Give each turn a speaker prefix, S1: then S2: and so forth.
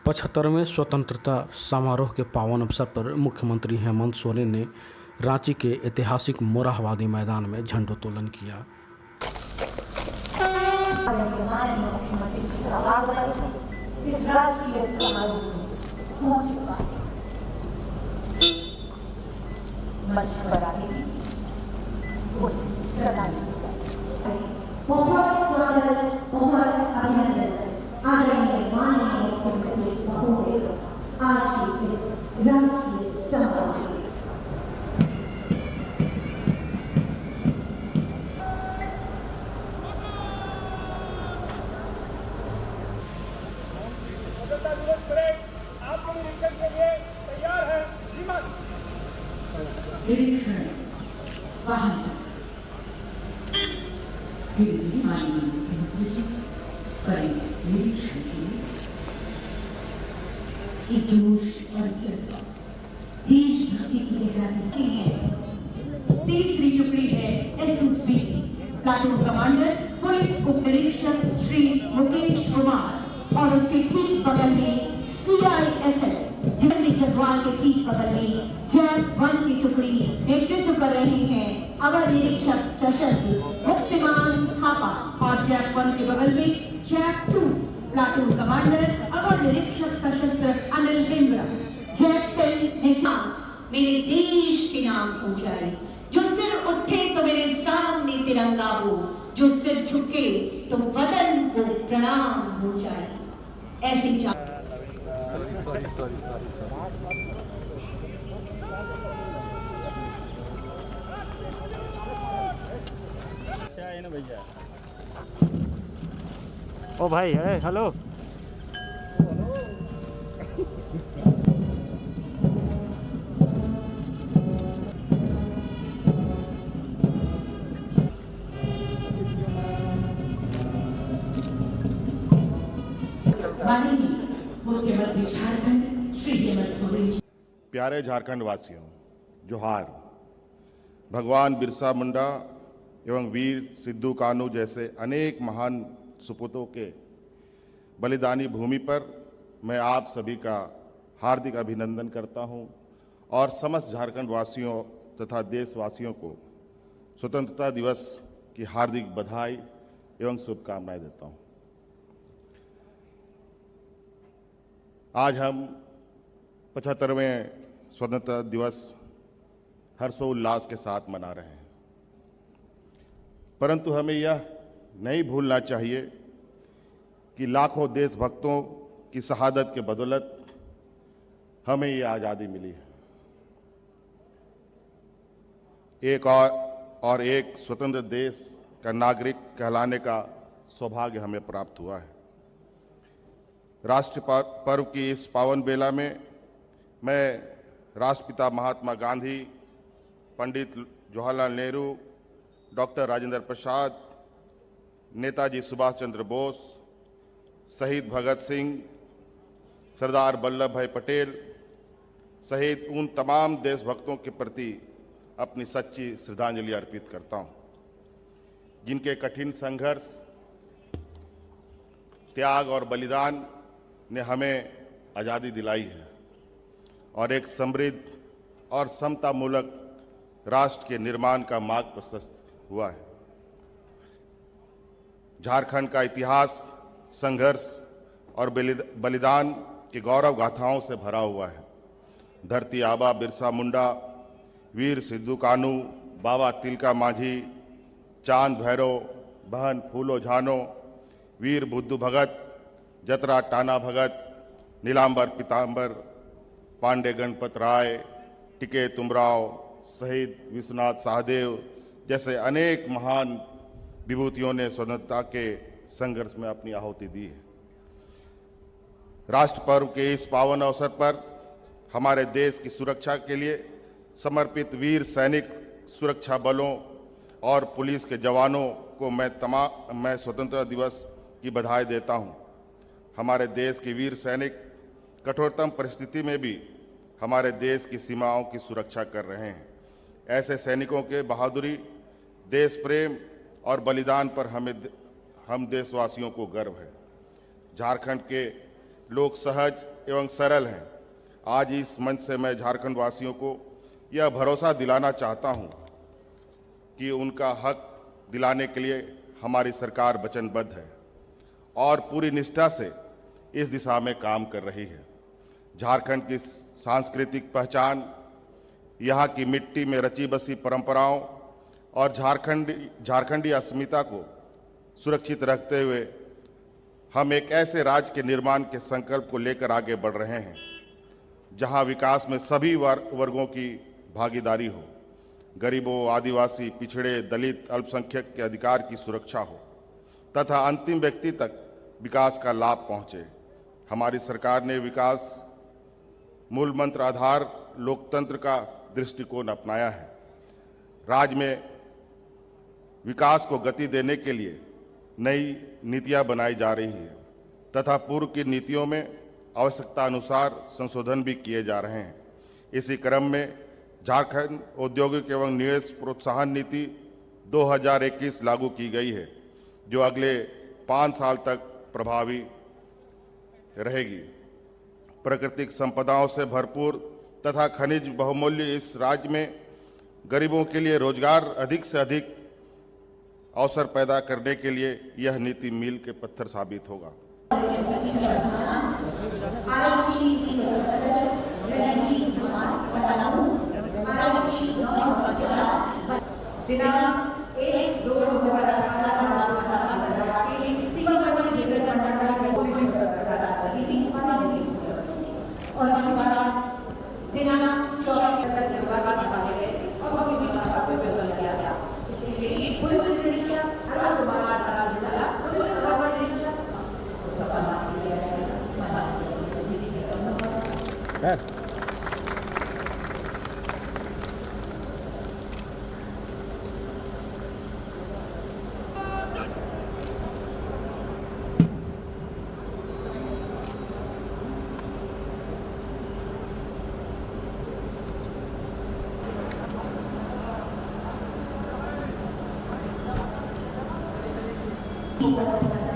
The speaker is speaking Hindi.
S1: 75वें स्वतंत्रता समारोह के पावन अवसर पर मुख्यमंत्री हेमंत सोरेन ने रांची के ऐतिहासिक मोरहाबादी मैदान में झंडोत्तोलन किया।
S2: इस राजकीय समारोह में पहुंच चुका है। मंच पर आएगी बहुत स्वागत, बहुत अभिनंदन आदरणीय माननीय मुख्यमंत्री महोदय आज के इस राजकीय समारोह में।
S3: आप लोग निरीक्षण के लिए तैयार हैं?
S2: निरीक्षण वाहन माननीय मुख्यमंत्री जी करें निरीक्षण के जोश और जज्बा देशभक्ति की गहराई है। तीसरी टुकड़ी है एसएसबी प्लाटून कमांडर पुलिस उप निरीक्षक श्री मुकेश कुमार और उसके ठीक बगल में सीआईएसएफ जिमनी जगवाल के ठीक बगल में जैक 1 की टुकड़ी नेतृत्व कर रहे हैं अवर निरीक्षक सशस्त्र मुक्तिमान थापा और जैक 1 के बगल में जैक 2 प्लाटून कमांडर अवर निरीक्षक सशस्त्र अनिल डिमरा। जैक 10 निशान मेरे देश के नाम ऊंचाई, जो सिर उठे तो मेरे सामने तिरंगा हो, जो सिर झुके तो वतन को प्रणाम हो जाए। ऐसी
S3: भैया
S4: ओ भाई है हेलो
S2: मुख्यमंत्री झारखंड श्री हेमंत सोरेन।
S5: प्यारे झारखंड वासियों, जोहार। भगवान बिरसा मुंडा एवं वीर सिद्धू कान्हू जैसे अनेक महान सपूतों के बलिदानी भूमि पर मैं आप सभी का हार्दिक अभिनंदन करता हूं और समस्त झारखंड वासियों तथा देशवासियों को स्वतंत्रता दिवस की हार्दिक बधाई एवं शुभकामनाएं देता हूं। आज हम 75वें स्वतंत्रता दिवस हर्षोल्लास के साथ मना रहे हैं, परंतु हमें यह नहीं भूलना चाहिए कि लाखों देशभक्तों की शहादत के बदौलत हमें ये आज़ादी मिली है। एक और एक स्वतंत्र देश का नागरिक कहलाने का सौभाग्य हमें प्राप्त हुआ है। राष्ट्र पर्व की इस पावन बेला में मैं राष्ट्रपिता महात्मा गांधी, पंडित जवाहरलाल नेहरू, डॉक्टर राजेंद्र प्रसाद, नेताजी सुभाष चंद्र बोस, शहीद भगत सिंह, सरदार वल्लभ भाई पटेल सहित उन तमाम देशभक्तों के प्रति अपनी सच्ची श्रद्धांजलि अर्पित करता हूं, जिनके कठिन संघर्ष, त्याग और बलिदान ने हमें आज़ादी दिलाई है और एक समृद्ध और समतामूलक राष्ट्र के निर्माण का मार्ग प्रशस्त हुआ है। झारखंड का इतिहास संघर्ष और बलिदान की गौरव गाथाओं से भरा हुआ है। धरती आबा बिरसा मुंडा, वीर सिद्धू कान्हू, बाबा तिलका मांझी, चांद भैरव, बहन फूलो झानो, वीर बुद्धू भगत, जतरा टाना भगत, नीलांबर पीतांबर, पांडे गणपत राय, टिके तुमराव, शहीद विश्वनाथ सहदेव जैसे अनेक महान विभूतियों ने स्वतंत्रता के संघर्ष में अपनी आहुति दी है। राष्ट्र पर्व के इस पावन अवसर पर हमारे देश की सुरक्षा के लिए समर्पित वीर सैनिक, सुरक्षा बलों और पुलिस के जवानों को मैं स्वतंत्रता दिवस की बधाई देता हूं। हमारे देश के वीर सैनिक कठोरतम परिस्थिति में भी हमारे देश की सीमाओं की सुरक्षा कर रहे हैं। ऐसे सैनिकों के बहादुरी, देश प्रेम और बलिदान पर हम देशवासियों को गर्व है। झारखंड के लोग सहज एवं सरल हैं। आज इस मंच से मैं झारखंड वासियों को यह भरोसा दिलाना चाहता हूं कि उनका हक दिलाने के लिए हमारी सरकार वचनबद्ध है और पूरी निष्ठा से इस दिशा में काम कर रही है। झारखंड की सांस्कृतिक पहचान, यहाँ की मिट्टी में रची बसी परंपराओं और झारखंडी अस्मिता को सुरक्षित रखते हुए हम एक ऐसे राज्य के निर्माण के संकल्प को लेकर आगे बढ़ रहे हैं जहां विकास में सभी वर्गों की भागीदारी हो, गरीबों, आदिवासी, पिछड़े, दलित, अल्पसंख्यक के अधिकार की सुरक्षा हो तथा अंतिम व्यक्ति तक विकास का लाभ पहुंचे। हमारी सरकार ने विकास मूल मंत्र आधार लोकतंत्र का दृष्टिकोण अपनाया है। राज्य में विकास को गति देने के लिए नई नीतियां बनाई जा रही है तथा पूर्व की नीतियों में आवश्यकता अनुसार संशोधन भी किए जा रहे हैं। इसी क्रम में झारखंड औद्योगिक एवं निवेश प्रोत्साहन नीति 2021 लागू की गई है, जो अगले 5 साल तक प्रभावी रहेगी। प्राकृतिक संपदाओं से भरपूर तथा खनिज बहुमूल्य इस राज्य में गरीबों के लिए रोजगार अधिक से अधिक अवसर पैदा करने के लिए यह नीति मील के पत्थर साबित होगा।
S2: दिनांक
S1: 1
S2: Gracias.